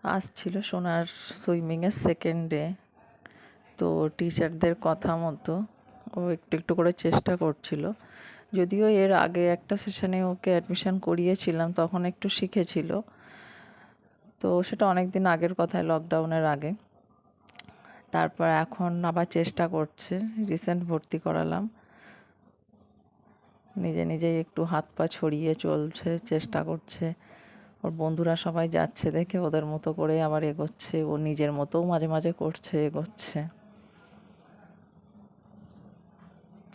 আজ ছিল সোনার সুইমিংয়ের সেকেন্ড ডে। তো টিচারদের কথা মতো ও একটু একটু করে চেষ্টা করছিল। যদিও এর আগে একটা সেশনে ওকে অ্যাডমিশন করিয়েছিলাম, তখন একটু শিখেছিল। তো সেটা অনেক দিন আগের কথায়, লকডাউনের আগে। তারপর এখন আবার চেষ্টা করছে। রিসেন্ট ভর্তি করালাম। নিজে নিজেই একটু হাত পা ছড়িয়ে চলছে, চেষ্টা করছে। ওর বন্ধুরা সবাই যাচ্ছে দেখে ওদের মতো করে আবার এগোচ্ছে। ও নিজের মতোও মাঝে মাঝে করছে, এগোচ্ছে।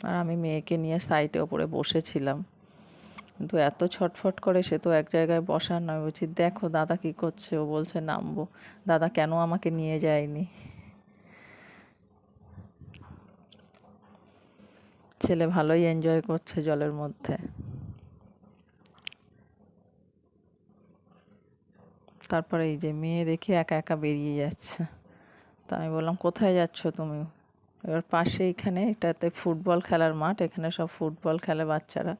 আর আমি মেয়েকে নিয়ে সাইডে ওপরে বসেছিলাম, কিন্তু এত ছটফট করে, সে তো এক জায়গায় বসার নয়। বলছি, দেখো দাদা কি করছে। ও বলছে নামবো। দাদা কেন আমাকে নিয়ে যায়নি। ছেলে ভালোই এনজয় করছে জলের মধ্যে। তারপরে এই যে মেয়ে দেখে একা একা বেরিয়ে যাচ্ছে। তা আমি বললাম, কোথায় যাচ্ছ তুমি? এবার পাশে এখানে এটাতে ফুটবল খেলার মাঠ, এখানে সব ফুটবল খেলে বাচ্চারা।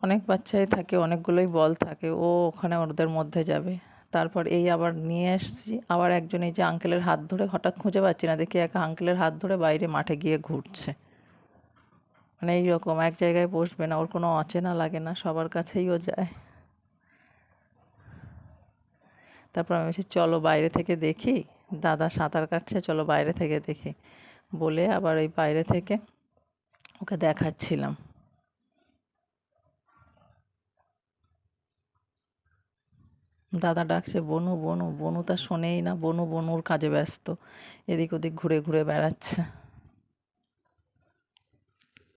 অনেক বাচ্চাই থাকে, অনেকগুলোই বল থাকে। ও ওখানে ওদের মধ্যে যাবে। তারপর এই আবার নিয়ে এসছি, আবার একজন এই যে আঙ্কেলের হাত ধরে, হঠাৎ খুঁজে পাচ্ছি না দেখি এক আঙ্কেলের হাত ধরে বাইরে মাঠে গিয়ে ঘুরছে। মানে এইরকম এক জায়গায় বসবে না, ওর কোনো অচেনা লাগে না, সবার কাছেই ও যায়। তারপর আমি বলছি, চলো বাইরে থেকে দেখি। দাদা সাঁতার কাটছে, চলো বাইরে থেকে দেখি বলে আবার এই বাইরে থেকে ওকে দেখাচ্ছিলাম। দাদা ডাকছে, বনু বনু। বনু তা শোনেই না, বনু বনুর কাজে ব্যস্ত, এদিক ওদিক ঘুরে ঘুরে বেড়াচ্ছে।